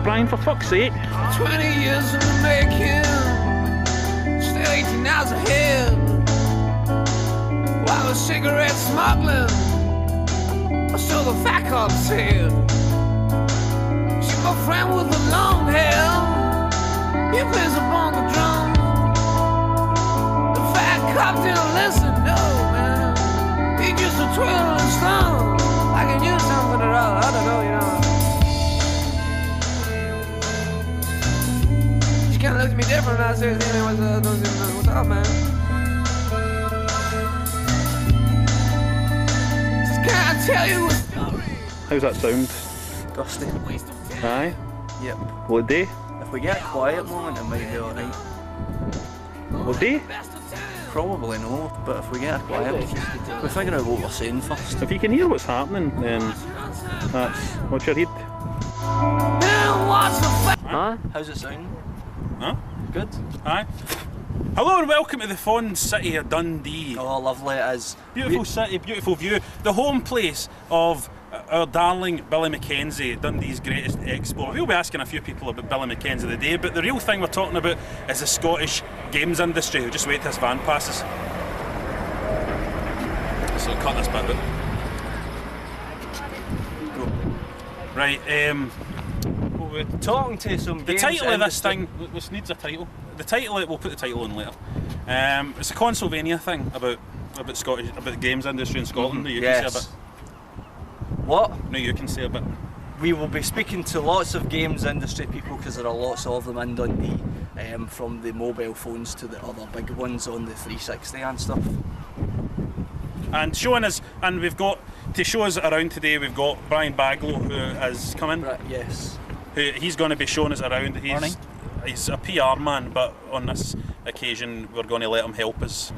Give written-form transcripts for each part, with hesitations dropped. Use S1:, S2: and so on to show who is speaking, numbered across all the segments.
S1: Brian, for fuck's sake.
S2: 20 years in the making, still 18 hours ahead. While the cigarette smuggling, I saw the fat cop's head. She's my friend with the long hair, he plays a bongo drum. The fat cop didn't listen, no man, he just a twiddling his thumbs. I can use something at all, I don't know, you know. She kinda looked at me different, and I said, what's up, man? Just can't tell you a story.
S1: How's that sound?
S3: Dusty.
S1: Aye?
S3: Yep.
S1: What day?
S3: If we get a quiet moment, it might be alright.
S1: What day?
S3: Probably no, but if we get a quiet, we're figuring out what we're saying first.
S1: If you can hear what's happening, then that's what's your head.
S3: Huh? How's it sound?
S1: Huh?
S3: Good?
S1: Aye. Hello and welcome to the fun city of Dundee.
S3: Oh, lovely it is.
S1: Beautiful city, beautiful view. The home place of our darling Billy Mackenzie, Dundee's greatest export. We'll be asking a few people about Billy Mackenzie today, but the real thing we're talking about is the Scottish games industry. We'll just wait till this van passes. So cut this bit out. Right,
S3: We're talking to some
S1: the
S3: games
S1: title of this
S3: industry.
S1: thing, this needs a title. The title, we'll put the title in later. It's a Consolevania thing about Scottish, about the games industry in Scotland. You can say a bit.
S3: What?
S1: No, you can say a bit.
S3: We will be speaking to lots of games industry people because there are lots of them in Dundee, from the mobile phones to the other big ones on the 360 and stuff.
S1: And showing us, and we've got to show us around today. We've got Brian Baglow who has come in.
S3: Right, yes.
S1: He's going to be showing us around. He's a PR man, but on this occasion we're going to let him help us.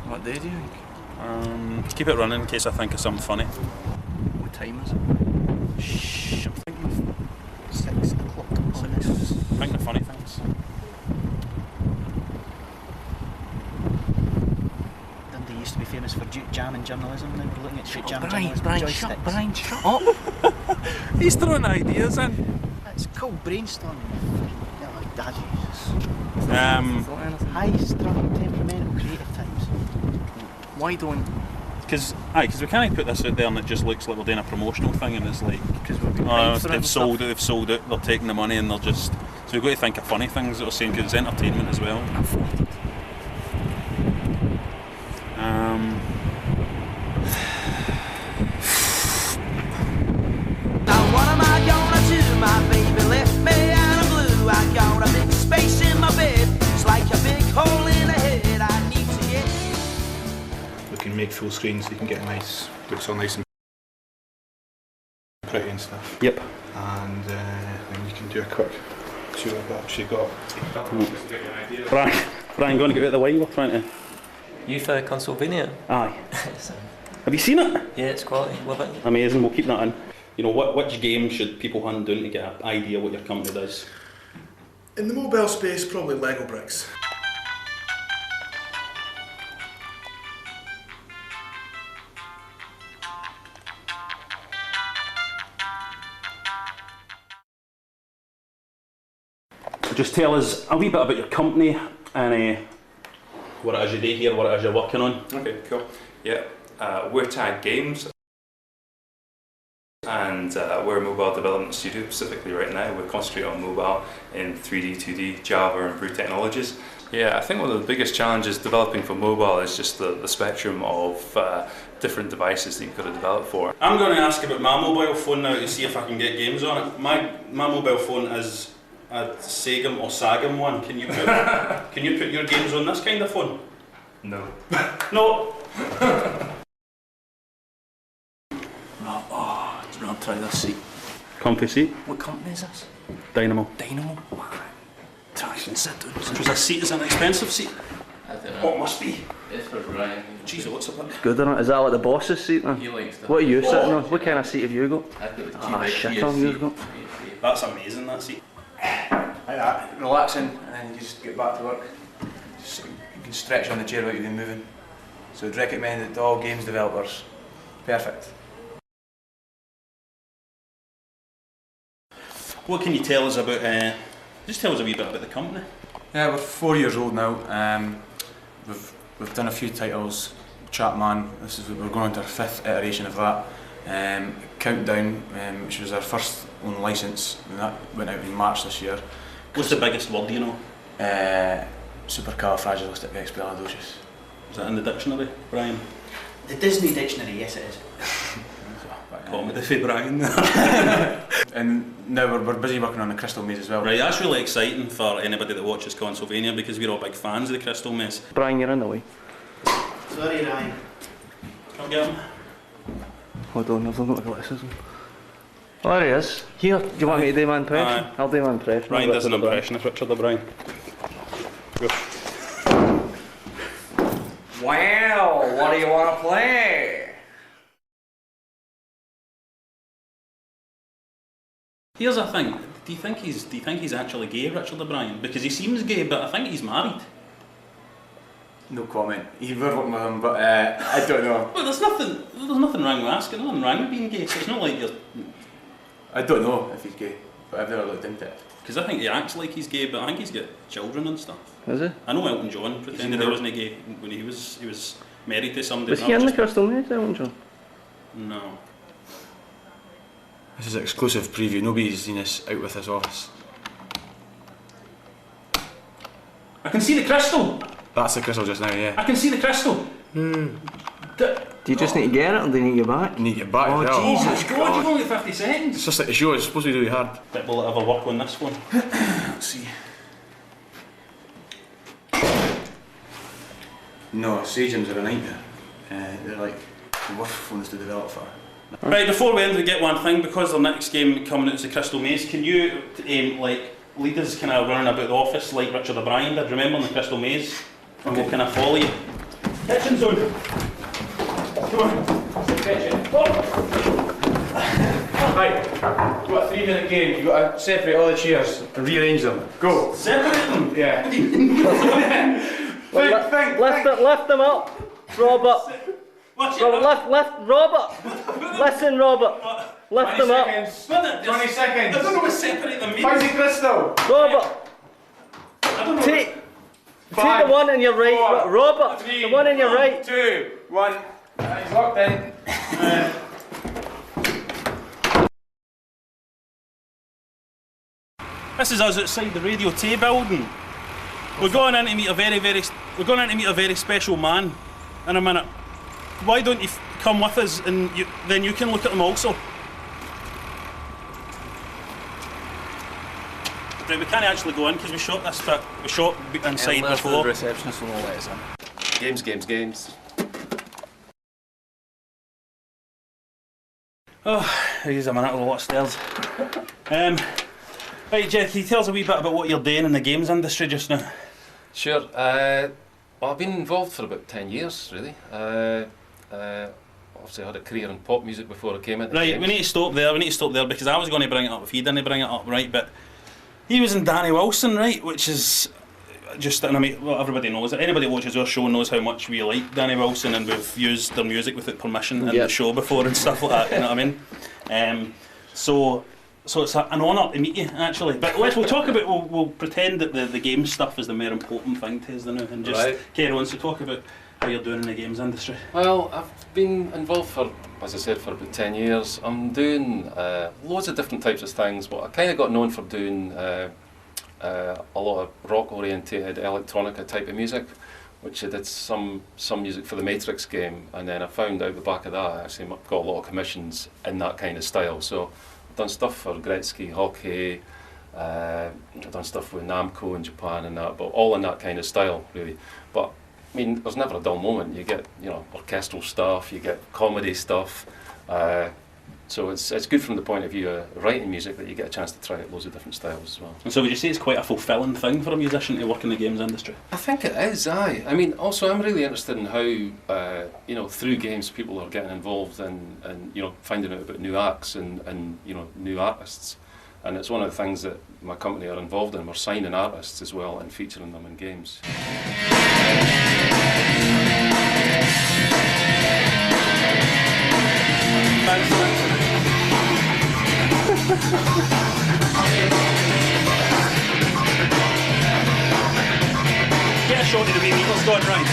S3: What day do you think?
S1: Keep it running in case I think of something funny.
S3: What time is it?
S1: Shh, I'm thinking
S3: 6 o'clock.
S1: thinking of funny things.
S4: Dundee used to be famous for Duke Jam and journalism. Now we're looking at Duke Jam and
S3: Brian,
S4: journalism.
S3: Brian,
S4: Joysticks.
S3: Brian, shut up!
S1: He's throwing ideas in.
S4: It's called brainstorming. Yeah, like dad uses.
S1: Um,
S4: High-strung, temperamental, creative times.
S3: Why don't?
S1: Because we can't put this out there and it just looks like we're doing a promotional thing and it's like,
S3: Because we've been
S1: oh,
S3: for it
S1: they've
S3: and
S1: sold
S3: stuff.
S1: it, they're taking the money and they're just, so we've got to think of funny things that we're saying because it's entertainment as well.
S2: Now what am I gonna do? My baby left me out of blue. I got a big space in my bed. It's like a big hole in the head. I need to get.
S5: We can make full screen so you can get nice, looks all nice and pretty and stuff.
S1: Yep.
S5: And then you can do a quick see what I've actually got.
S1: Brian, going to get out of the way, we're trying to...
S6: You for Consolevania?
S1: Aye. Have you seen it?
S6: Yeah, it's quality, love it.
S1: Amazing, we'll keep that in. You know, which game should people hunt down to get an idea what your company does?
S7: In the mobile space, probably Lego bricks.
S1: Just tell us a wee bit about your company and what it is you do here, what it is you're working on.
S8: Okay, cool. Yeah, we're Tag Games and we're a mobile development studio specifically right now. We're concentrating on mobile in 3D, 2D, Java and Brew technologies. Yeah, I think one of the biggest challenges developing for mobile is just the spectrum of different devices that you've got to develop for.
S1: I'm going to ask about my mobile phone now to see if I can get games on it. My mobile phone is a Sagam or Sagam one. Can you put your games on this kind of phone?
S8: No.
S1: No.
S3: I'll try this seat.
S1: Comfy seat.
S3: What company is this?
S1: Dynamo.
S3: Dynamo? Try and sit down.
S1: Because a seat is an expensive seat.
S6: I don't know.
S1: What must be?
S6: It's for Brian.
S1: Jeez, what's up?
S3: Good, isn't it? Is that like the boss's seat then?
S9: He likes that.
S3: What are you sitting on? What kind of seat have you got?
S9: I've got the
S3: Ah, shit
S9: Kia
S3: on you've
S9: seat.
S3: got.
S1: That's amazing, that seat.
S10: Like that, relaxing, and then you just get back to work. Just, you can stretch on the chair without even moving. So I'd recommend it to all games developers. Perfect.
S1: What can you tell us about, just tell us a wee bit about the company.
S10: Yeah, we're 4 years old now. We've done a few titles. Chapman, we're going on to our 5th iteration of that. Countdown, which was our first own licence, and that went out in March this year.
S1: What's the biggest word you know?
S10: Supercalifragilisticexpialidocious.
S1: Is that in the dictionary, Brian?
S4: The Disney dictionary, yes it is.
S1: Comedy for Brian.
S10: And now we're busy working on the Crystal Maze as well.
S1: Right, that's really exciting for anybody that watches Consolevania because we're all big fans of the Crystal Maze.
S3: Brian, you're in the way.
S4: Sorry, Ryan.
S1: Come get him.
S3: Hold on, I've not got my glasses on. Oh, there he is. Here, do you want me to do my impression? I'll do my impression.
S1: Brian does an impression of Richard O'Brien. Go.
S10: Well, what do you want to play?
S1: Here's a thing. Do you think he's actually gay, Richard O'Brien? Because he seems gay, but I think he's married.
S10: No comment. We're working with him, but I don't know.
S1: Well, there's nothing wrong with asking. Nothing wrong with being gay. So it's not like you're.
S10: I don't know if he's gay, but I've never looked into it.
S1: Because I think he acts like he's gay, but I think he's got children and stuff.
S3: Is he?
S1: I know Elton John pretended he wasn't gay when he was married to somebody.
S3: Was he in the Crystal Maze, Elton John?
S1: No.
S10: This is an exclusive preview. Nobody's seen this out with this office.
S1: I can see the crystal.
S10: That's the crystal just now, yeah.
S1: I can see the crystal.
S3: Do you just need to get it, or do you need your back?
S10: You need to get back.
S3: Oh,
S10: as well.
S3: Jesus
S1: God, you've only got 50 seconds.
S10: It's just like the show. It's supposed to be really hard.
S1: But will it ever work on this one?
S10: Let's see. No, Sagems are a nightmare. They're like the worst phones to develop for.
S1: Right, before we end, we get one thing, because the next game coming out is the Crystal Maze. Can you lead us kind of running about the office like Richard O'Brien did? Remember in the Crystal Maze? And we'll kind of follow you. Kitchen zone. Come on. Kitchen.
S10: Right, you've got a 3-minute game. You've got to separate all the chairs and rearrange them. Go.
S1: Separate them.
S10: Yeah.
S3: Lift them up, Robert.
S1: Watch
S3: Robert, lift, Robert. Listen, Robert. Lift them up.
S10: 20 seconds.
S1: I don't know what separate them means.
S10: Fancy crystal.
S3: Robert.
S1: I don't know.
S3: Take the one on your right, Robert. The one on your right.
S10: 2, 1. He's locked in.
S1: This is us outside the Radio Tay building. We're going in to meet a very special man in a minute. Why don't you come with us and then you can look at them also. Right, we can't actually go in because we shot this bit. We shot inside before.
S3: The receptionist will not let us in.
S9: Games.
S1: Oh, here's a minute with a lot of stairs. Right, Jeff, can you tell us a wee bit about what you're doing in the games industry just now?
S9: Sure. Well, I've been involved for about 10 years, really. Obviously, I had a career in pop music before I came into
S1: Right,
S9: games.
S1: we need to stop there because I was going to bring it up if he didn't bring it up, right? But he was in Danny Wilson, right? Which is just, and I mean, well, everybody knows it. Anybody who watches our show knows how much we like Danny Wilson, and we've used their music without permission in the show before and stuff like that, you know what I mean? So it's an honour to meet you, actually. But we'll talk about, we'll pretend that the game stuff is the more important thing to us now, and just carry on. So talk about how you're doing in the games industry.
S9: Well, I've been involved for, as I said, for about 10 years. I'm doing loads of different types of things, but I kind of got known for doing a lot of rock-orientated electronica type of music, which I did some music for the Matrix game, and then I found out the back of that I actually got a lot of commissions in that kind of style. So I've done stuff for Gretzky hockey, I've done stuff with Namco in Japan and that, but all in that kind of style, really. But I mean, there's never a dull moment. You get, orchestral stuff, you get comedy stuff, So it's good from the point of view of writing music that you get a chance to try out loads of different styles as well.
S1: And so would you say it's quite a fulfilling thing for a musician to work in the games industry?
S9: I think it is, aye. I mean, also I'm really interested in how, through games people are getting involved in finding out about new acts and new artists. And it's one of the things that my company are involved in. We're signing artists as well and featuring them in games.
S1: Get a shot of the wee meters going round.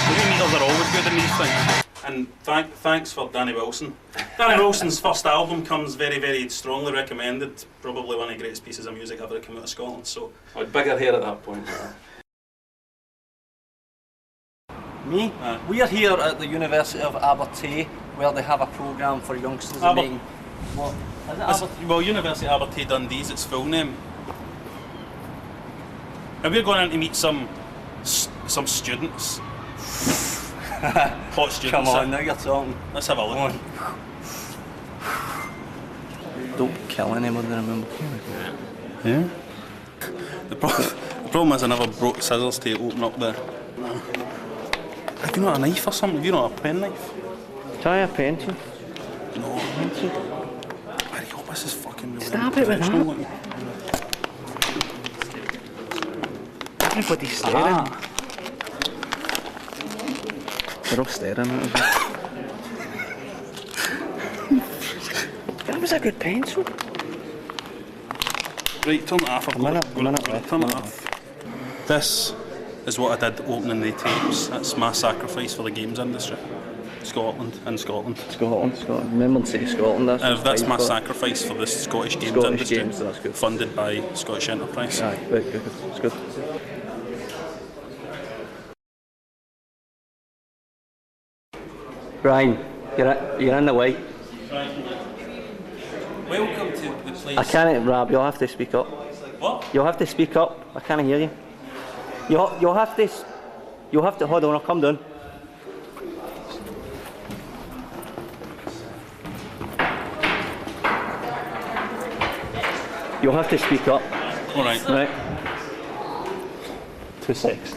S1: The wee meters are always good in these things. And thanks for Danny Wilson. Danny Wilson's first album comes very, very strongly recommended. Probably one of the greatest pieces of music ever to come out of Scotland. So
S6: I had bigger hair at that point.
S3: Me? We are here at the University of Abertay, where they have a programme for youngsters making... What? Is it Abertay?
S1: Well, University of Abertay Dundee's its full name. And we're going in to meet some students. Hot students.
S3: Come on, now you're talking.
S1: Let's have a look.
S3: Don't kill anybody, remember.
S1: Yeah. The problem is I never brought scissors to open up the... Have you not a knife or something? Have you not a pen knife?
S3: Try a pencil.
S1: No. I hope this is fucking really
S3: Stab it with that. Everybody's staring. They're all staring at us. That was a good pencil.
S1: Right, turn it off.
S3: Turn it
S1: off. This is what I did opening the tapes. That's my sacrifice for the games industry. Scotland.
S3: Scotland. Remember to say Scotland.
S1: That's my sacrifice for the Scottish games industry.
S3: Games, that's good.
S1: Funded by Scottish Enterprise.
S3: Aye, very good. It's good. Brian, you're in the way.
S1: Welcome to the place.
S3: I can't, Rab, you'll have to speak up.
S1: What?
S3: You'll have to speak up. I can't hear you. You'll have to, hold on, I'll come down. You'll have to speak up.
S1: All right.
S3: Right. 2 seconds.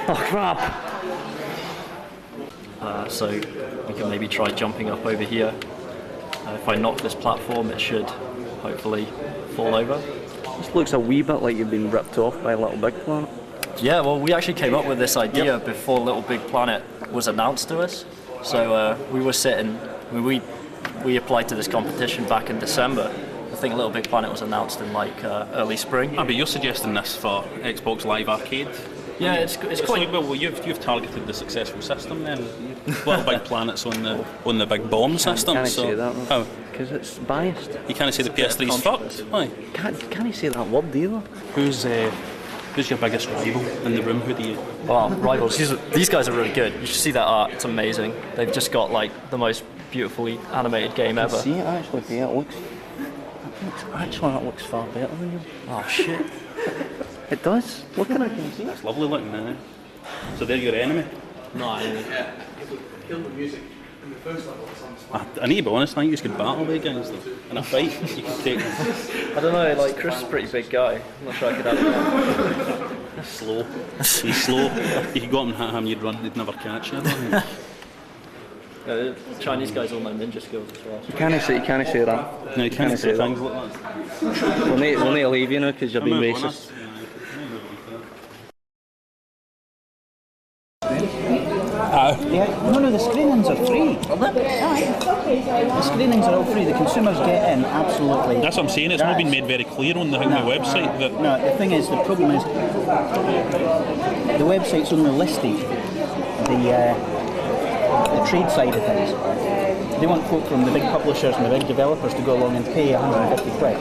S3: Oh crap!
S11: So we can maybe try jumping up over here. If I knock this platform, it should hopefully fall over.
S3: This looks a wee bit like you've been ripped off by Little Big Planet.
S11: Yeah, well, we actually came up with this idea before Little Big Planet was announced to us. So we were sitting, we applied to this competition back in December. I think Little Big Planet was announced in like early spring.
S1: But you're suggesting this for Xbox Live Arcade?
S11: Yeah, it's quite...
S1: Well, you've targeted the successful system then. Little Big Planet's on the big bomb system.
S3: Can't
S1: so
S3: say that.
S1: How?
S3: Because it's biased.
S1: You can't say the PS3's fucked? Why?
S3: Can't say that word either.
S1: Who's your biggest rival in the room? Who do you...
S11: Well, rivals. These guys are really good. You should see that art. It's amazing. They've just got like the most beautifully animated game ever.
S3: See it actually, yeah, it looks far better than you.
S11: Oh shit.
S3: It does. Look at it, can you see it?
S1: It's lovely looking, isn't it? So they're your enemy?
S11: No, I mean...
S7: Kill the music in the first level.
S1: I need to be honest, I think you could battle the against them. In a fight, you could take them.
S11: I don't know, like Chris is a pretty big guy. I'm not sure I could have him.
S1: Slow. He's slow. You could go up and hit him, you'd run, they'd never catch you, I don't think.
S11: The Chinese guys all know ninja skills as well.
S3: You can't say that.
S1: No, you can't say things like that.
S3: We'll need to leave you now because you're being racist.
S4: Yeah, no, the screenings are free. The screenings are all free. The consumers get in, absolutely.
S1: That's what I'm saying, it's not been made very clear on the website. That
S4: No, the thing is, the problem is, the website's only listed the trade side of things. They want folk from the big publishers and the big developers to go along and pay 150 quid.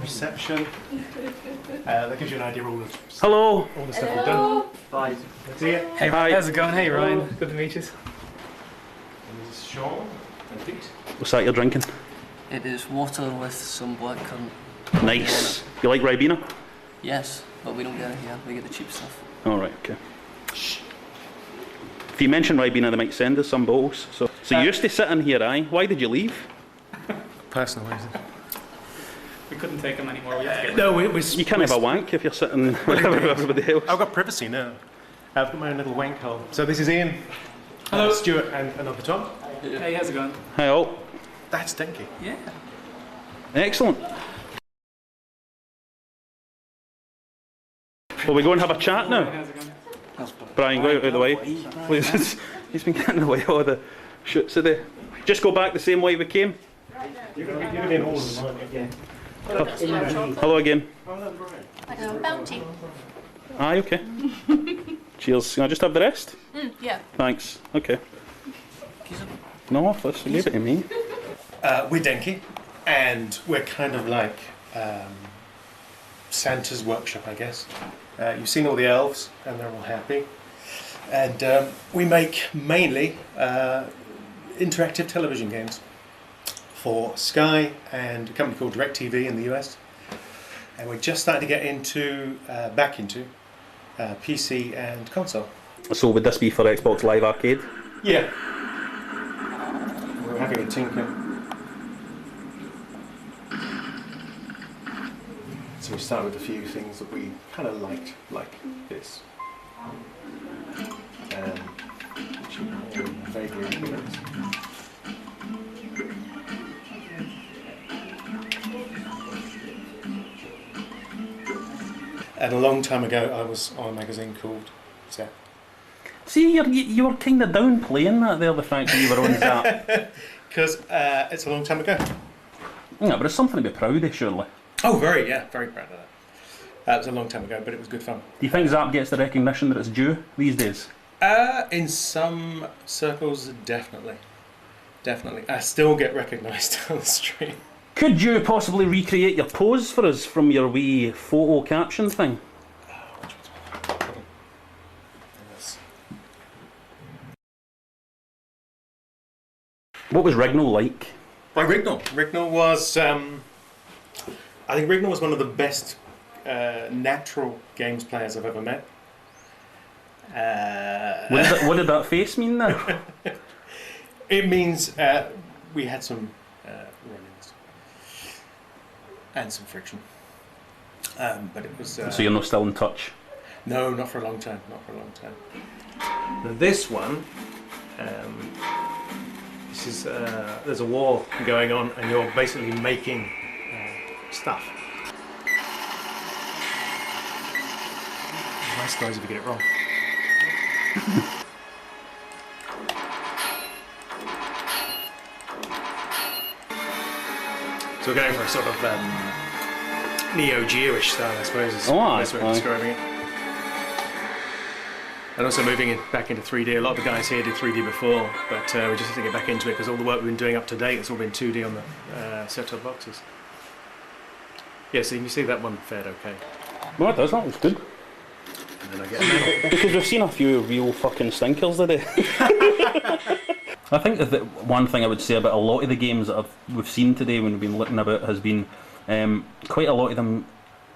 S12: Reception. That gives you an idea of
S1: Hello.
S12: all the stuff we've done.
S11: Bye.
S12: See you.
S13: Hey,
S1: hi.
S13: How's it going? Hey, Ryan. Good to meet you.
S12: And this is Sean and Pete.
S1: What's that you're drinking?
S3: It is water with some blackcurrant.
S1: Nice. You like Ribena?
S3: Yes, but we don't get it here. We get the cheap stuff.
S1: All right, okay. If you mention Ribena, they might send us some bottles. So you used to sit in here, aye? Why did you leave?
S13: Personal reason. We couldn't take him anymore. We had to get
S12: No,
S1: you can't have a wank if you're sitting with everybody else.
S12: I've got privacy now. I've got my own little wank hole. So this is Ian.
S13: Hello.
S12: Stuart and another Tom.
S13: Hey, how's it going?
S1: Hi all.
S12: That's Dinky.
S13: Yeah.
S1: Excellent. Will we go and have a chat now?
S13: How's it going?
S1: Brian, go out of the way. Please. He's been getting in the way of all the shoots today. Just go back the same way we came.
S12: You're going to be in all of them, aren't you? Yeah.
S1: Hello again.
S14: Like a bounty.
S1: Aye, okay. Cheers. Can I just have the rest?
S14: Yeah.
S1: Thanks. Okay. No, first, leave it to me.
S12: We're Denki, and we're kind of like Santa's workshop, I guess. You've seen all the elves, and they're all happy. And we make mainly interactive television games for Sky and a company called DirecTV in the US. And we're just starting to get into back into PC and console.
S1: So would this be for Xbox Live Arcade?
S12: Yeah. We're having a tinker. So we start with a few things that we kind of liked, like this. Which you may vaguely recognize. And a long time ago, I was on a magazine called Zap.
S1: See, you were kind of downplaying that there, the fact that you were on Zap.
S12: Because it's a long time ago.
S1: Yeah, but it's something to be proud of, surely.
S12: Oh, very proud of that. It was a long time ago, but it was good fun.
S1: Do you think Zap gets the recognition that it's due these days?
S12: In some circles, definitely. Definitely. I still get recognised on the street.
S1: Could you possibly recreate your pose for us from your wee photo caption thing? What was Rignall like?
S12: Rignall was, I think Rignall was one of the best natural games players I've ever met.
S1: What did that face mean now?
S12: It means we had some run-ins and some friction, but it was.
S1: So you're not still in touch?
S12: No, not for a long time. Now this one, this is there's a war going on, and you're basically making stuff. Nice guys if you get it wrong. So we're going for a sort of Neo Geo-ish style, I suppose, is the best way of describing it. And also moving it back into 3D. A lot of the guys here did 3D before, but we just have to get back into it because all the work we've been doing up to date has all been 2D on the set-top boxes. Yeah, so you can see that one fared okay.
S1: No, it does. That was good.
S12: And then I get a medal.
S1: Because we've seen a few real fucking stinkers today. I think that one thing I would say about a lot of the games that we've seen today when we've been looking about has been quite a lot of them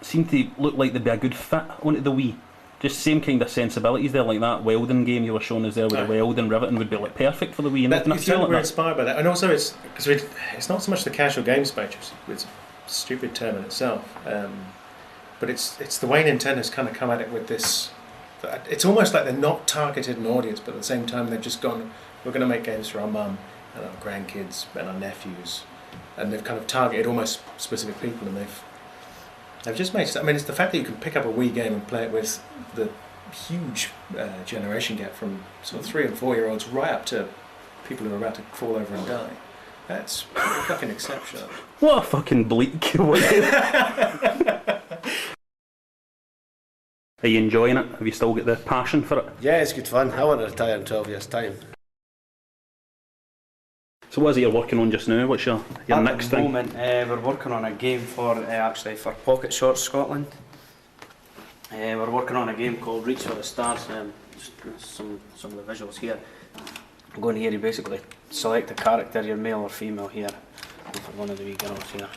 S1: seem to look like they'd be a good fit onto the Wii. Just same kind of sensibilities there, like that welding game you were showing us there with the welding riveting would be like perfect for the Wii.
S12: And we're inspired by that, and also it's because it's not so much the casual game space, it's a stupid term in itself, but it's the way Nintendo's kind of come at it with this. It's almost like they're not targeted an audience, but at the same time they've just gone, we're going to make games for our mum and our grandkids and our nephews, and they've kind of targeted almost specific people, and they've just made. I mean, it's the fact that you can pick up a Wii game and play it with the huge generation gap from sort of 3 and 4 year olds right up to people who are about to fall over and die. That's fucking exceptional.
S1: What a fucking bleak. Are you enjoying it? Have you still got the passion for it?
S15: Yeah, it's good fun. I want to retire in 12 years' time.
S1: So what is it you're working on just now? What's your next thing?
S4: At the moment, we're working on a game for Pocket Shorts Scotland. We're working on a game called Reach for the Stars. Just some of the visuals here. I'm going here, you basically select a character, you're male or female here. And for one of the wee girls here.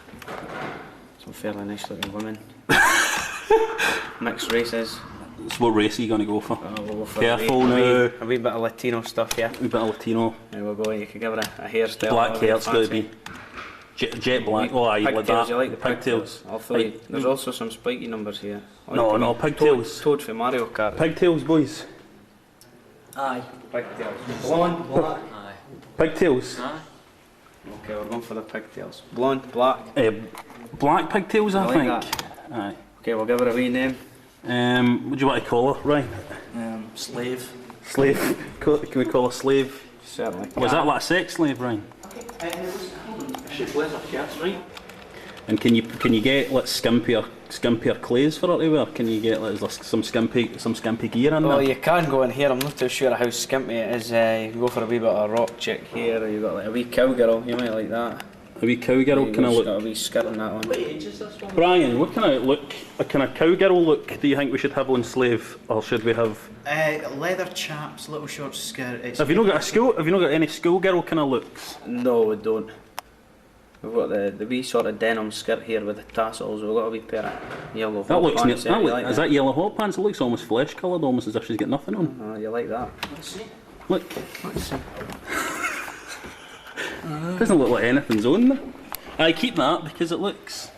S4: Some fairly nice looking women. Mixed races.
S1: So what race are you going to go for?
S4: We'll go for
S1: Careful now.
S4: A wee bit of Latino stuff, yeah.
S1: A wee bit of Latino.
S4: There we'll go, you could give her a hairstyle.
S1: Black hair, it's going to be jet black. Oh, I like that.
S4: You like the
S1: pigtails?
S4: There's also some spiky numbers here.
S1: No, pigtails.
S4: Toad for Mario Kart.
S1: Pigtails, boys.
S4: Aye. Pigtails. Blonde, black.
S6: Aye.
S1: Pigtails.
S6: Aye.
S4: Okay, we're going for the pigtails. Blonde, black.
S1: Black pigtails, I think.
S4: That.
S1: Aye.
S4: Okay, we'll give her a wee name.
S1: What do you want to call her, Ryan?
S4: Slave.
S1: Slave? Can we call her slave?
S4: Certainly.
S1: Was that like a sex slave, Ryan?
S4: She plays her shirts, right?
S1: And can you get like skimpier clays for her to wear? Can you get like some skimpy gear in there?
S4: Well, you can go in here. I'm not too sure how skimpy it is. You can go for a wee bit of a rock chick here, or you got like a wee cowgirl. You might like that.
S1: A wee cowgirl kind of look.
S4: Got a wee skirt on that one.
S6: What age is this one?
S1: Brian, what kind of look, a kind of cowgirl look do you think we should have on Slave, or should we have?
S4: Leather chaps, little short skirt.
S1: Have you not got any schoolgirl kind of looks?
S4: No, we don't. We've got the wee sort of denim skirt here with the tassels. We've got a wee pair of yellow hot pants.
S1: Is that yellow hot pants? It looks almost flesh coloured, almost as if she's got nothing on.
S4: You like that?
S1: Let's see. Look. Let's see. Doesn't look like anything's on there. I keep that because it looks.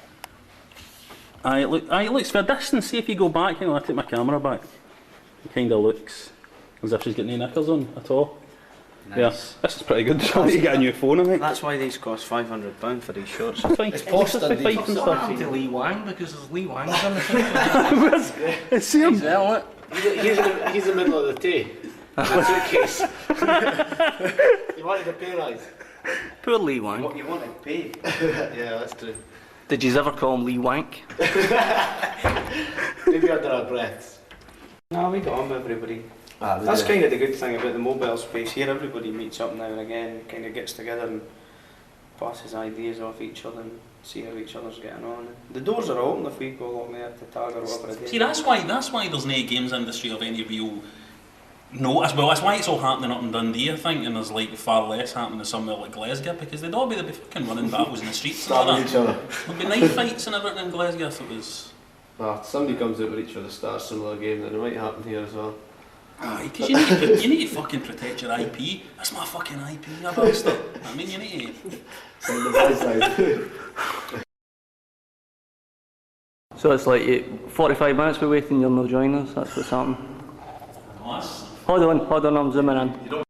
S1: It looks for a distance. See if you go back. Hang on, I take my camera back. It kind of looks as if she's got no knickers on at all.
S4: Nice.
S1: Yeah, this is pretty good. So you get a new phone, I think.
S4: That's why these cost £500 for these shorts.
S15: It's post and
S6: What to Lee Wang, because there's Lee Wangs on the picture.
S1: It's him.
S15: He's in the middle of the tea. Suitcase. You wanted a pay rise.
S4: Poor Lee Wang.
S15: You wanted pay. Yeah, that's true.
S4: Did you ever call him Lee Wank?
S15: Maybe under our breaths.
S4: No, we got on with everybody. That's kind of the good thing about the mobile space here. Everybody meets up now and again, kind of gets together and passes ideas off each other and see how each other's getting on. The doors are open if we go along there to tag or whatever it is.
S1: See, that's why there's no games industry of any real notice. Well, that's why it's all happening up in Dundee, I think, and there's like far less happening somewhere like Glasgow, because they'd be fucking running battles in the streets and all that.
S15: Each other.
S1: There'd be knife fights and everything in Glasgow if it was.
S15: Well, somebody comes out with each other starts similar game, then it might happen here as well.
S1: Aye, because you need to fucking protect your IP. That's my fucking IP, you bastard. I mean, you need to.
S16: So it's like 45 minutes we're waiting, you'll not join us, that's what's happening.
S1: Nice.
S16: Hold on, I'm zooming in.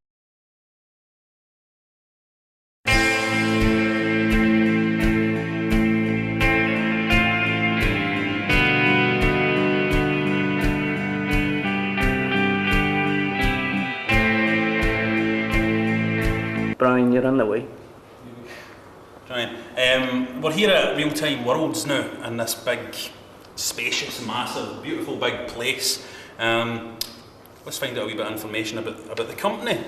S16: Brian, you're in the way.
S1: Brian, we're here at Real Time Worlds now, in this big, spacious, massive, beautiful big place. Let's find out a wee bit of information about the company.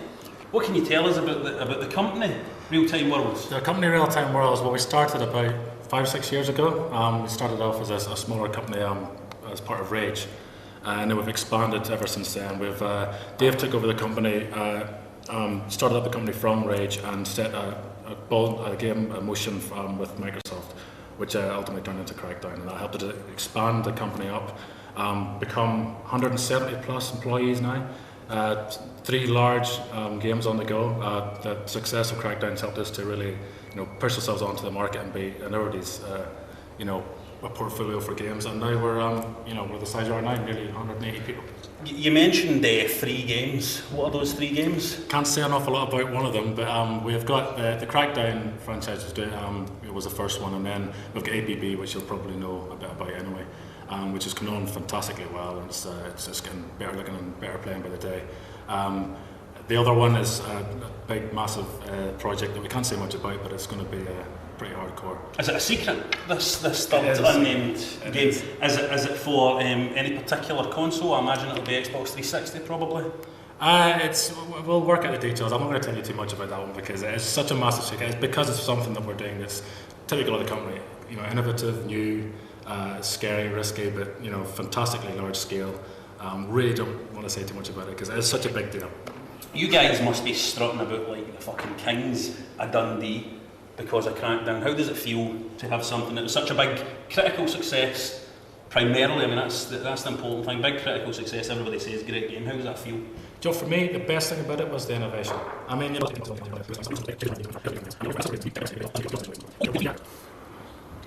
S1: What can you tell us about the company, Real Time Worlds?
S17: The company Real Time Worlds, well, we started about 5-6 years ago. We started off as a smaller company as part of Rage, and then we've expanded ever since then. Dave took over the company, started up the company from Rage, and set a game in motion with Microsoft, which ultimately turned into Crackdown, and that helped to expand the company up. Become 170 plus employees now, 3 large games on the go. The success of Crackdown's helped us to really, push ourselves onto the market and be in everybody's, a portfolio for games, and now we're we're the size we are now, nearly 180 people.
S1: You mentioned 3 games. What are those 3 games?
S17: Can't say an awful lot about one of them, but we've got the Crackdown franchise. It was the first one, and then we've got APB, which you'll probably know a bit about anyway, which is coming on fantastically well, and it's just getting better looking and better playing by the day. The other one is a big, massive project that we can't say much about, but it's going to be pretty hardcore.
S1: Is it a secret, this third unnamed game? Is it for any particular console? I imagine it'll be Xbox 360 probably?
S17: We'll work out the details. I'm not going to tell you too much about that one because it's such a massive shake. It's because it's something that we're doing that's typical of the company. Innovative, new, scary, risky, but fantastically large scale. Really don't want to say too much about it because it's such a big deal.
S1: You guys must be strutting about like the fucking kings of Dundee because of Crackdown. How does it feel to have something that was such a big critical success? Primarily, I mean that's the important thing. Big critical success. Everybody says great game. How does that feel?
S17: Joe, for me, the best thing about it was the innovation. I mean,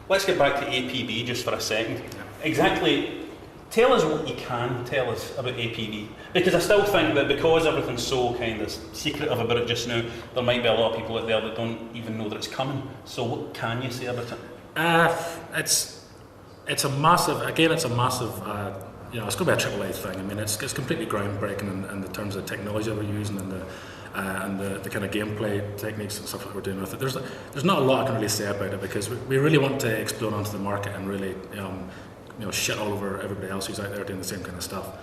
S1: let's get back to APB just for a second. Exactly. Tell us what you can tell us about APB, because I still think that because everything's so kind of secretive about it just now, there might be a lot of people out there that don't even know that it's coming. So what can you say about it?
S17: It's a massive. It's a massive. It's going to be a AAA thing. I mean, it's completely groundbreaking in the terms of technology we're using and the kind of gameplay techniques and stuff that we're doing with it. There's not a lot I can really say about it because we really want to explode onto the market and really. Shit all over everybody else who's out there doing the same kind of stuff.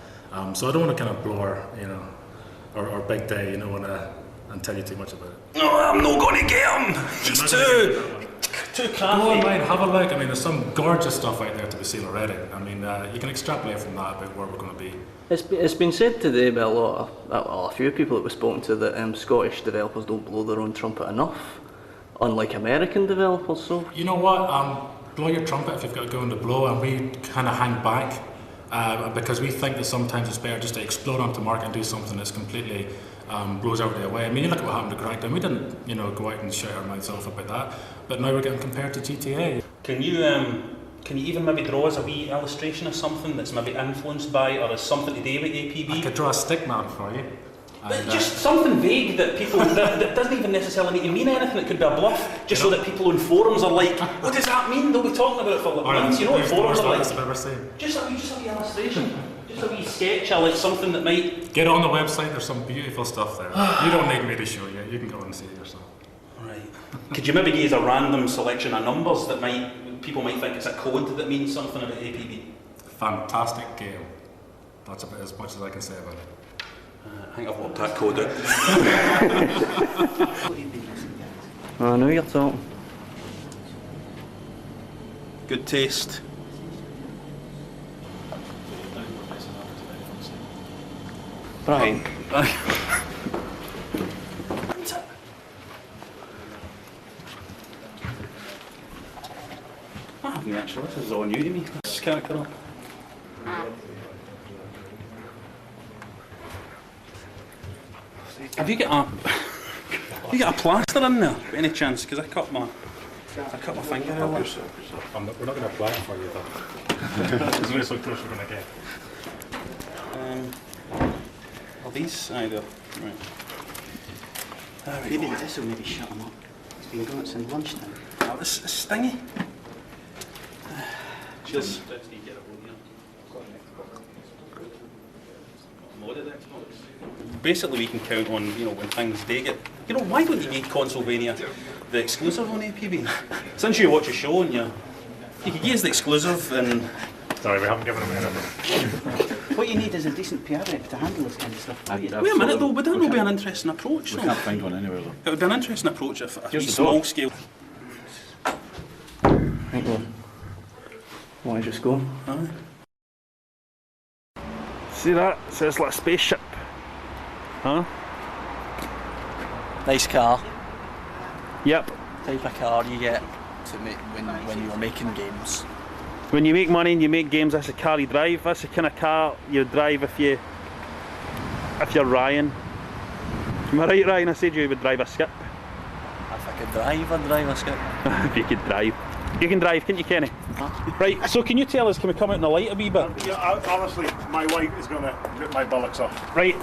S17: So I don't want to kind of blow our big day, and tell you too much about it.
S1: No, I'm not going to get him. He's too crafty.
S17: Go online, have a look. I mean, there's some gorgeous stuff out there to be seen already. I mean, you can extrapolate from that about where we're going to be.
S16: It's been said today by a few people that we've spoken to that Scottish developers don't blow their own trumpet enough, unlike American developers. So
S17: you know what? Blow your trumpet if you've got to go into blow, and we kind of hang back because we think that sometimes it's better just to explode onto market and do something that's completely blows everybody away. I mean, you look at what happened to Crackdown. We didn't, go out and shout our mouths off about that, but now we're getting compared to GTA.
S1: Can you even maybe draw us a wee illustration of something that's maybe influenced by or has something to do with APB?
S17: I could draw a stick man for you.
S1: But just something vague that people that doesn't even necessarily need to mean anything. It could be a bluff, just so that people on forums are like, "What does that mean?" They'll be talking about it for like months. You know what forums are like?
S17: I've ever seen.
S1: Just a wee illustration, just a wee sketch, or like something that might.
S17: Get on the website. There's some beautiful stuff there. You don't need me to show you. You can go and see it yourself.
S1: Right. Could you maybe use a random selection of numbers that people might think it's a code that means something about APB?
S17: Fantastic game. That's about as much as I can say about it.
S1: I think I've worked that code out.
S16: I know you're talking.
S1: Good taste.
S16: Brian.
S1: I haven't actually. This is all new to me. This character up. Have you got a plaster in there, by any chance? Because I cut my finger earlier.
S17: We're not going to apply it for you though. It's really so close we're going to get.
S1: Are these either? Right.
S4: Maybe this will maybe shut them up. It's been going since lunchtime.
S1: Oh, this is stingy. Cheers. Basically, we can count on when things do get. Why don't you need Consolevania the exclusive on APB? Since you watch a show and you could use the exclusive and.
S17: Sorry, we haven't given them anything.
S4: What you need is a decent PR rep to handle this kind of stuff.
S1: Wait a minute though, would that not be an interesting approach?
S5: We can't find one anywhere though.
S1: It would be an interesting approach if a
S5: Here's the
S1: small
S5: door.
S1: scale.
S16: Right, well, want to just go?
S1: Aye.
S18: See that? It says like a spaceship. Huh?
S3: Nice car.
S18: Yep.
S3: Type of car you get to make when you're making games.
S18: When you make money and you make games, that's the car you drive. That's the kind of car you drive if you're Ryan. Am I right, Ryan? I said you would drive a skip.
S3: If I could drive, I'd drive a skip.
S18: If you could drive. You can drive, can't you, Kenny? Right, so can you tell us, can we come out in the light a wee bit?
S19: Yeah, honestly, my wife is going to rip my bollocks off.
S18: Right,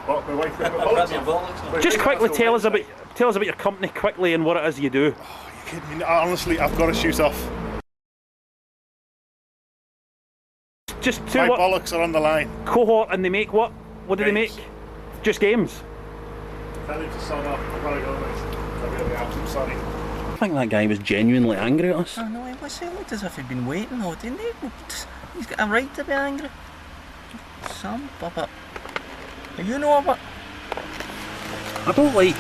S19: What, my wife rip my bollocks off?
S18: Just quickly tell us about your company quickly and what it is you do.
S19: You kidding me? Honestly, I've got to shoot off.
S18: Just
S19: my bollocks are on the line.
S18: Cohort, and they make what? What do they make? Just games?
S19: Tell him to sod off. I've got to go, mate. I'm really absolutely sorry.
S18: I think that guy was genuinely angry at us.
S3: I know, he looked as if he'd been waiting all day. He's got a right to be angry. Some puppet. You know about.
S18: I don't like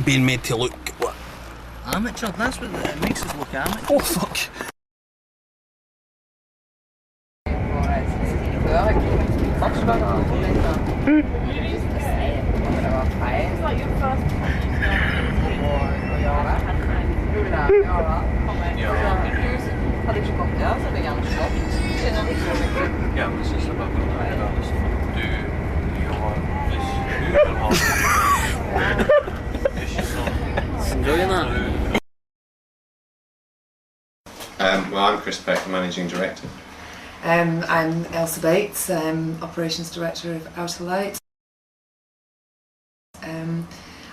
S18: being made to look what?
S3: Amateur, that's what it makes us look amateur.
S18: Oh fuck.
S20: Well, I'm Chris Peck, Managing Director.
S21: I'm Elsa Bates, Operations Director of Outer Light.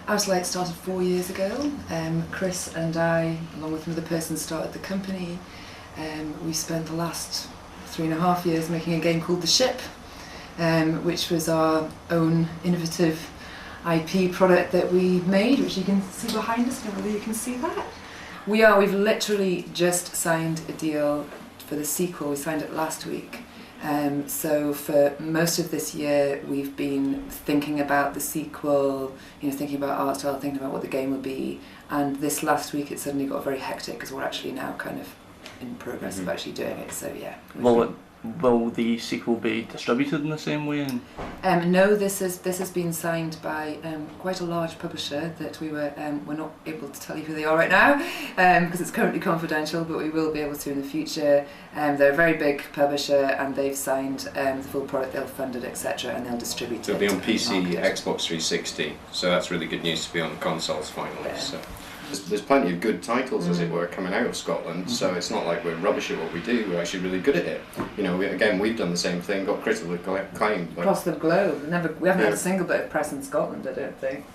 S21: Outer Light started 4 years ago. Chris and I, along with another person, started the company. We spent the last 3.5 years making a game called The Ship, which was our own innovative IP product that we made, which you can see behind us. I don't know whether you can see that. We've literally just signed a deal for the sequel. We signed it last week. So for most of this year, we've been thinking about the sequel, thinking about art style, thinking about what the game will be. And this last week, it suddenly got very hectic because we're actually now kind of in progress of actually doing it. So yeah.
S16: Will the sequel be distributed in the same way?
S21: No, this has been signed by quite a large publisher that we're not able to tell you who they are right now because it's currently confidential, but we will be able to in the future. They're a very big publisher and they've signed the full product, they'll fund it, etc., and they'll distribute it.
S20: It'll be on PC, Xbox 360, so that's really good news to be on the consoles finally. Yeah. So. There's plenty of good titles, as it were, coming out of Scotland, so it's not like we're rubbish at what we do, we're actually really good at it. We've done the same thing, got critical acclaim.
S21: Across the globe. We haven't had a single bit of press in Scotland, I don't think.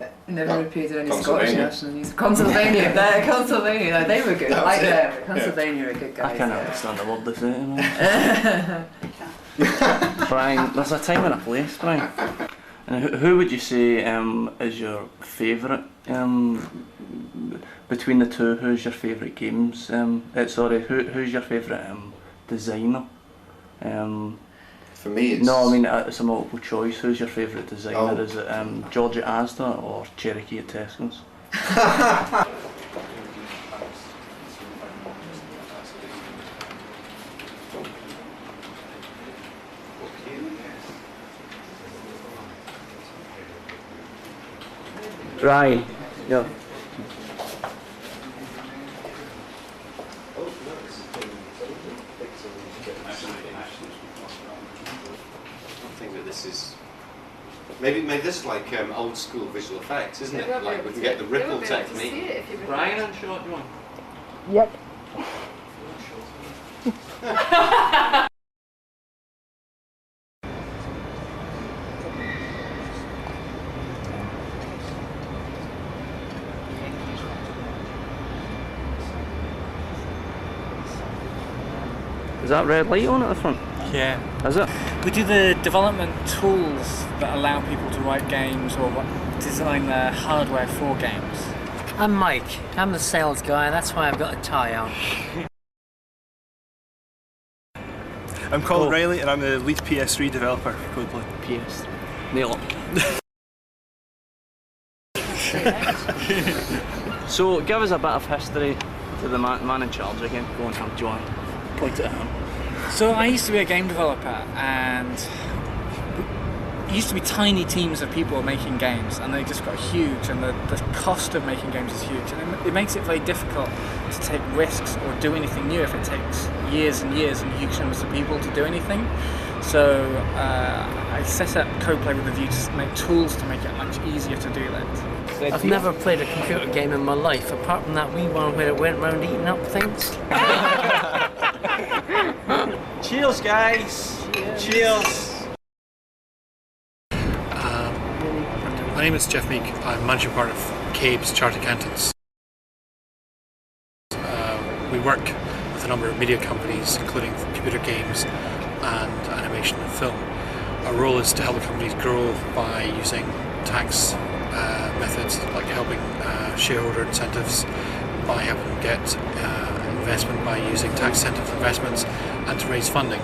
S21: It never appeared in any Scottish national news. Consolevania, Consolevania, they were good. I like them. Consolevania are good guys.
S16: I can't understand a word they say. Brian, there's a time and a place, Brian. And who would you say is your favourite between the two? Who's your favourite games? Who's your favourite designer?
S20: For me, it's...
S16: No, I mean it's a multiple choice. Who's your favourite designer? Is it George at Asda or Cherokee at Tesco's? Ryan, yeah.
S20: I think that this is maybe this is like old school visual effects, isn't it? Like we can get the ripple technique.
S16: Brian and short one.
S21: Yep.
S16: Is that red light on at the front?
S13: Yeah.
S16: Is it?
S13: We do the development tools that allow people to write games or design the hardware for games.
S22: I'm Mike. I'm the sales guy, and that's why I've got a tie on.
S23: I'm Colin Riley, and I'm the lead PS3 developer for Codeplay.
S16: PS3. Nail it. So, give us a bit of history to the man in charge again. Go on, do you want to point it at him?
S13: So I used to be a game developer, and it used to be tiny teams of people making games, and they just got huge, and the cost of making games is huge, and it makes it very difficult to take risks or do anything new if it takes years and years and huge numbers of people to do anything. So I set up Codeplay with a view to make tools to make it much easier to do that.
S22: I've never played a computer game in my life, apart from that wee one where it went round eating up things.
S23: Cheers, guys. Cheers.
S2: My name is Jeff Meek. I'm managing partner of Cabe's Chartered Accountants. We work with a number of media companies, including computer games and animation and film. Our role is to help the companies grow by using tax methods, like helping shareholder incentives, by helping them get investment by using tax incentive investments, and to raise funding.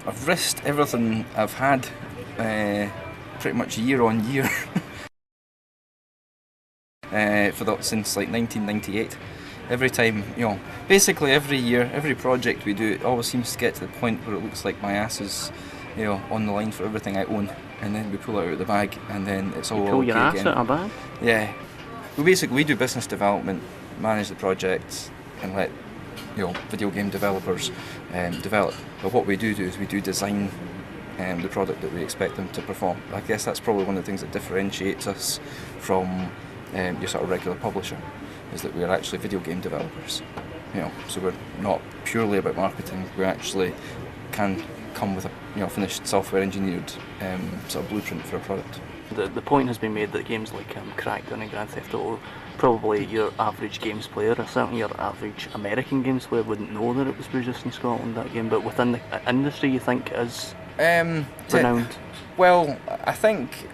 S8: I've risked everything I've had pretty much year on year since like 1998. Every time, basically every year, every project we do, it always seems to get to the point where it looks like my ass is, on the line for everything I own, and then we pull it out of the bag, and then it's all
S16: pull
S8: okay
S16: your ass
S8: again.
S16: out of a bag?
S8: Yeah. We do business development, manage the projects, and let video game developers develop. But what we do is we do design the product that we expect them to perform. I guess that's probably one of the things that differentiates us from your sort of regular publisher, is that we're actually video game developers. So we're not purely about marketing. We actually can come with a finished software engineered sort of blueprint for a product.
S16: The point has been made that games like Crackdown and Grand Theft Auto, probably your average games player, or certainly your average American games player, wouldn't know that it was produced in Scotland, that game, but within the industry you think is renowned?
S8: Well, I think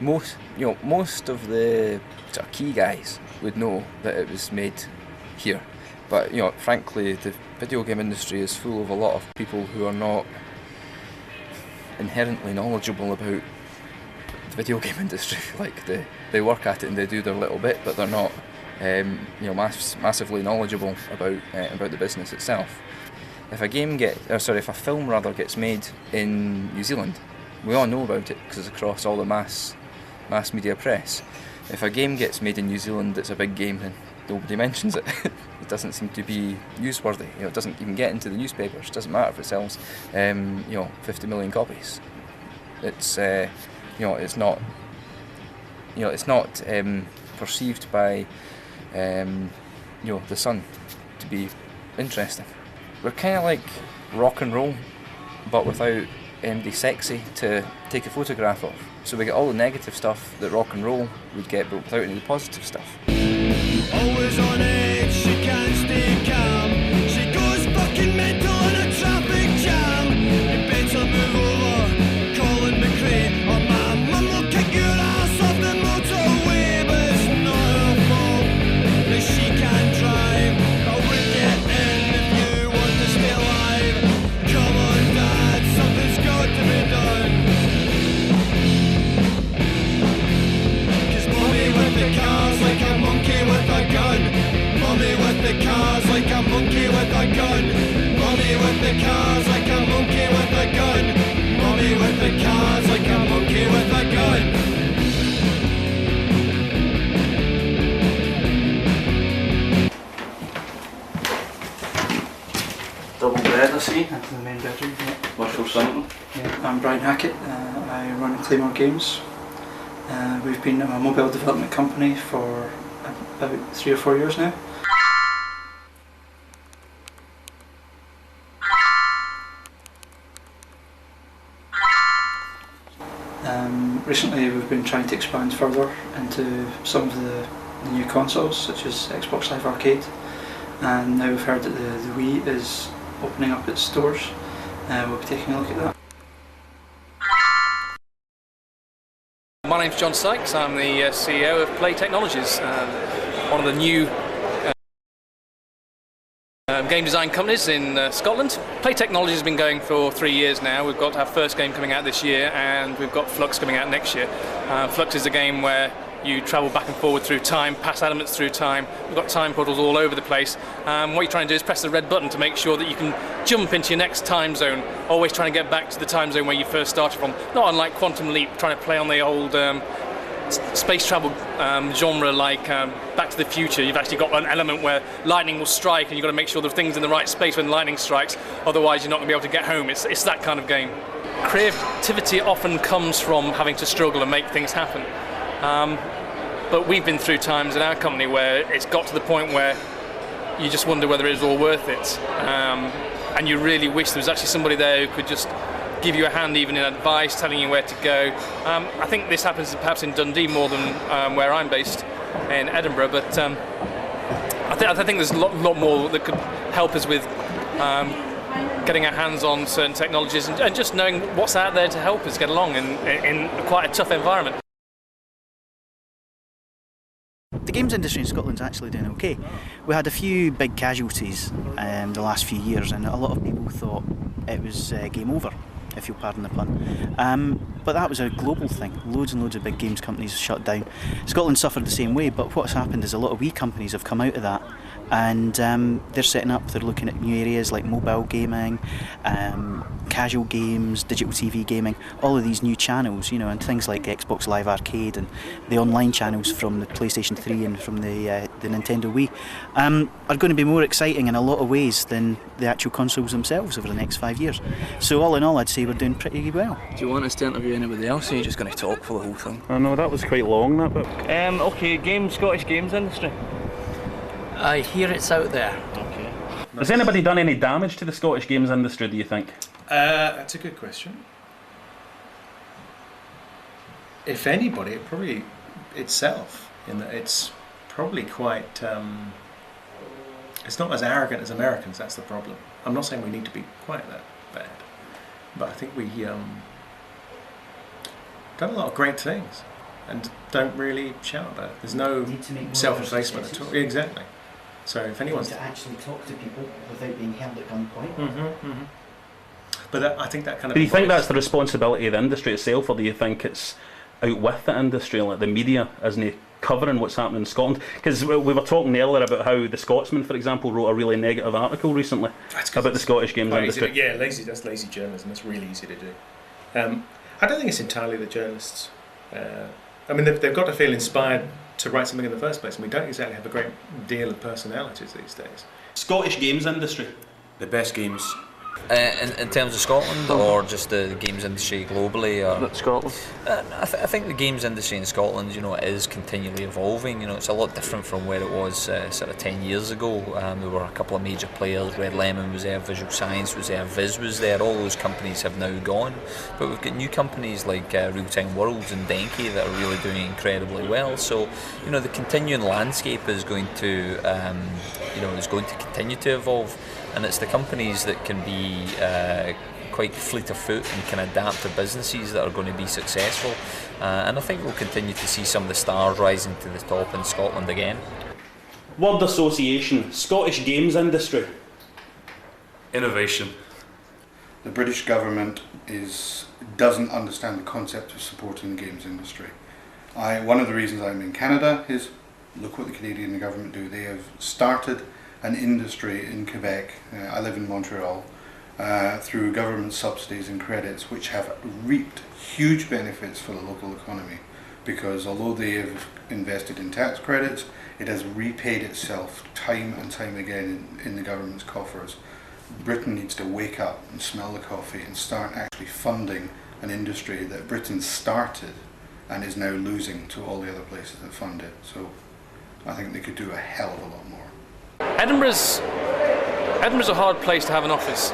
S8: most of the sort of key guys would know that it was made here. But frankly, the video game industry is full of a lot of people who are not inherently knowledgeable about the video game industry. Like they work at it and they do their little bit, but they're not massively knowledgeable about the business itself. If a film gets made in New Zealand, we all know about it because it's across all the mass media press. If a game gets made in New Zealand that's a big game, then nobody mentions it. It doesn't seem to be newsworthy. It doesn't even get into the newspapers. It doesn't matter if it sells 50 million copies. It's it's not perceived by the Sun to be interesting. We're kind of like rock and roll, but without the sexy to take a photograph of. So we get all the negative stuff that rock and roll would get, but without any positive stuff.
S10: Always on edge, she can't stay calm. She goes fucking mental in a traffic jam. You better move over, Colin McRae, or my mum will kick your ass off the motorway. But it's not her fault that she can't drive. I would get in if you want to stay alive. Come on, Dad, something's got to be done. 'Cause Mommy with the cars like a monkey with a gun. Mommy with the cars like a monkey with a gun. Mommy with the cars like a monkey with a gun. Mommy with the cars like a monkey with a gun.
S23: Double bed, I see, that's the main bedroom. Yeah.
S8: What's your son?
S23: Yeah, I'm Brian Hackett. I run Claymore Games. We've been a mobile development company for about 3 or 4 years now. Recently we've been trying to expand further into some of the new consoles, such as Xbox Live Arcade, and now we've heard that the Wii is opening up its stores. We'll be taking a look at that.
S24: My name's John Sykes, I'm the CEO of Play Technologies, one of the new game design companies in Scotland. Play Technologies has been going for 3 years now. We've got our first game coming out this year, and we've got Flux coming out next year. Flux is a game where you travel back and forward through time, pass elements through time. We've got time portals all over the place. What you're trying to do is press the red button to make sure that you can jump into your next time zone, always trying to get back to the time zone where you first started from. Not unlike Quantum Leap, trying to play on the old space travel genre like Back to the Future, you've actually got an element where lightning will strike and you've got to make sure the thing's in the right space when lightning strikes, otherwise you're not going to be able to get home. It's that kind of game. Creativity often comes from having to struggle and make things happen. But we've been through times in our company where it's got to the point where you just wonder whether it's all worth it. And you really wish there was actually somebody there who could just give you a hand even in advice, telling you where to go. I think this happens perhaps in Dundee more than where I'm based in Edinburgh, but I think there's a lot more that could help us with getting our hands on certain technologies and just knowing what's out there to help us get along in quite a tough environment.
S7: The games industry in Scotland's actually doing okay. We had a few big casualties the last few years, and a lot of people thought it was game over, if you'll pardon the pun. But that was a global thing. Loads and loads of big games companies shut down. Scotland suffered the same way, but what's happened is a lot of wee companies have come out of that, and they're setting up, they're looking at new areas like mobile gaming, casual games, digital TV gaming, all of these new channels, you know, and things like Xbox Live Arcade and the online channels from the PlayStation 3 and from the Nintendo Wii are going to be more exciting in a lot of ways than the actual consoles themselves over the next 5 years. So all in all, I'd say we're doing pretty well.
S3: Do you want us to interview anybody else, or are you just going to talk for the whole thing?
S18: I know, that was quite long, that bit.
S22: Okay, Scottish games industry. I hear it's out there.
S18: Okay. Has anybody done any damage to the Scottish games industry, do you think?
S12: That's a good question. If anybody, it probably itself, in that it's probably quite. It's not as arrogant as Americans. That's the problem. I'm not saying we need to be quite that bad, but I think we done a lot of great things and don't really shout about it. There's no self-effacement at all. Exactly. So if anyone's
S7: to actually talk to people without being held at gunpoint.
S12: But I think that kind of.
S18: Do you think that's the responsibility of the industry itself, or do you think it's out with the industry, like the media isn't covering what's happening in Scotland? Because we were talking earlier about how the Scotsman, for example, wrote a really negative article recently about the Scottish games industry.
S12: Yeah, that's lazy journalism. That's really easy to do. I don't think it's entirely the journalists. I mean, they've got to feel inspired to write something in the first place, and we don't exactly have a great deal of personalities these days.
S18: Scottish games industry.
S9: The best games.
S11: In terms of Scotland, or just the games industry globally? Or
S16: Scotland.
S11: I think the games industry in Scotland, you know, is continually evolving. You know, it's a lot different from where it was sort of 10 years ago. There were a couple of major players. Red Lemon was there, Visual Science was there, Viz was there. All those companies have now gone, but we've got new companies like Real Time Worlds and Denki that are really doing incredibly well. So, you know, the continuing landscape is going to, is going to continue to evolve. And it's the companies that can be quite fleet of foot and can adapt to businesses that are going to be successful. And I think we'll continue to see some of the stars rising to the top in Scotland again.
S18: Word association, Scottish games industry.
S9: Innovation.
S5: The British government doesn't understand the concept of supporting the games industry. One of the reasons I'm in Canada is, look what the Canadian government do. They have started an industry in Quebec, I live in Montreal, through government subsidies and credits, which have reaped huge benefits for the local economy, because although they have invested in tax credits, it has repaid itself time and time again in the government's coffers. Britain needs to wake up and smell the coffee and start actually funding an industry that Britain started and is now losing to all the other places that fund it. So I think they could do a hell of a lot more.
S24: Edinburgh's a hard place to have an office.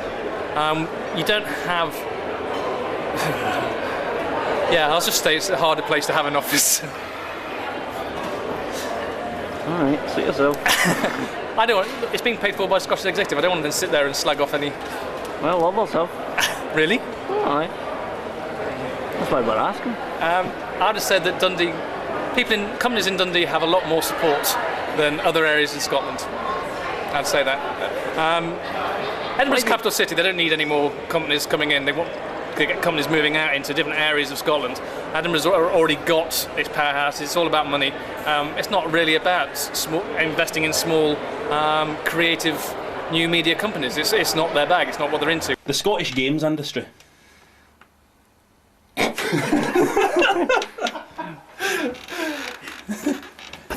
S24: You don't have. I'll just say it's a harder place to have an office.
S16: All right, suit yourself.
S24: I don't want. It's being paid for by Scottish Executive. I don't want them to sit there and slag off any.
S16: Well, love myself.
S24: Really?
S16: All right. That's why we're asking.
S24: I'd have said that companies in Dundee have a lot more support than other areas in Scotland. I'd say that. Edinburgh's capital city. They don't need any more companies coming in. They want to get companies moving out into different areas of Scotland. Edinburgh's already got its powerhouse. It's all about money. It's not really about investing in small, creative, new media companies. It's not their bag. It's not what they're into.
S18: The Scottish games industry.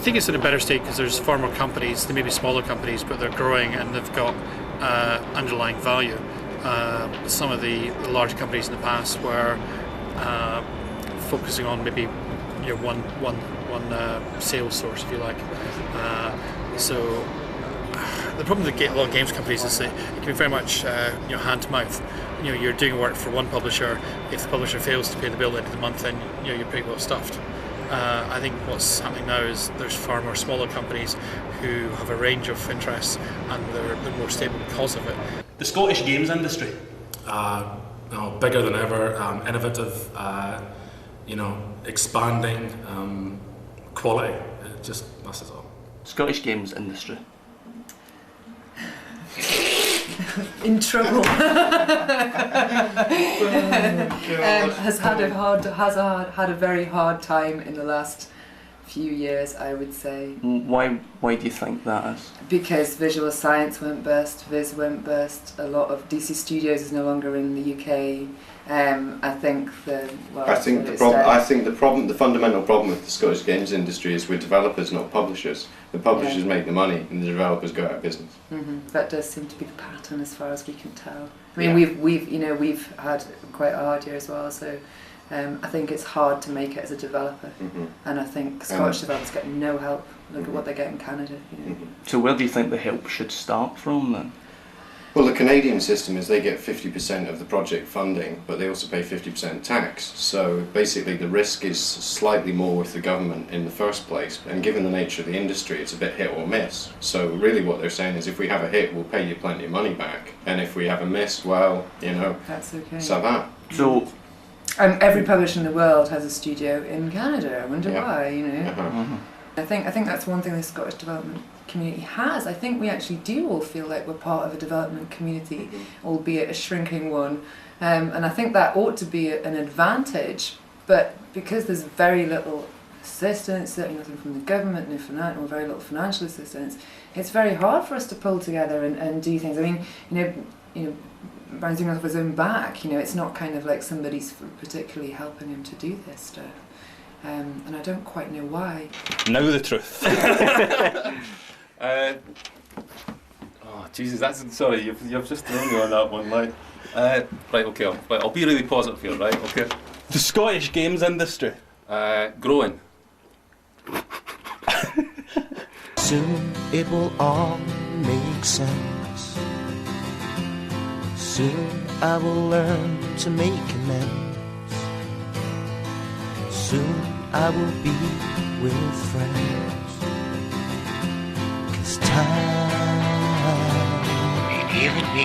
S2: think it's in a better state because there's far more companies. They may be smaller companies, but they're growing and they've got underlying value. Some of the large companies in the past were focusing on maybe one sales source, if you like. So the problem with a lot of games companies is that it can be very much hand to mouth. You're doing work for one publisher. If the publisher fails to pay the bill at the end of the month, then you're pretty well stuffed. I think what's happening now is there's far more smaller companies who have a range of interests and they're more stable because of it.
S18: The Scottish games industry?
S9: Bigger than ever, innovative, expanding, quality. That's it all.
S16: Scottish games industry.
S21: In trouble. Has had a very hard time in the last few years, I would say.
S16: Why do you think that is?
S21: Because Visual Science went bust, Viz went bust. A lot of DC Studios is no longer in the UK. I think the
S20: fundamental problem with the Scottish games industry is we're developers, not publishers. The publishers make the money, and the developers go out of business.
S21: That does seem to be the pattern, as far as we can tell. I mean, we've had quite a hard year as well. So I think it's hard to make it as a developer, and I think Scottish developers get no help. Look at what they get in Canada.
S16: So where do you think the help should start from then?
S20: Well, the Canadian system is they get 50% of the project funding, but they also pay 50% tax. So basically the risk is slightly more with the government in the first place. And given the nature of the industry, it's a bit hit or miss. So really what they're saying is if we have a hit, we'll pay you plenty of money back. And if we have a miss, well,
S21: that's okay.
S20: So that.
S16: So
S21: every publisher in the world has a studio in Canada. I wonder why, I think that's one thing the Scottish development community has. I think we actually do all feel like we're part of a development community, albeit a shrinking one, and I think that ought to be an advantage, but because there's very little assistance, certainly nothing from the government, or very little financial assistance, it's very hard for us to pull together and do things. I mean, Brian's doing it off his own back, it's not kind of like somebody's particularly helping him to do this stuff. And I don't quite know why.
S18: Now the truth.
S6: Jesus, sorry, you've just thrown me on that one, right? Right, okay, I'll be really positive here, right? Okay.
S18: The Scottish games industry?
S6: Growing.
S10: Soon it will all make sense. Soon I will learn to make amends. Soon I will be with friends. 'Cause time ain't healing me.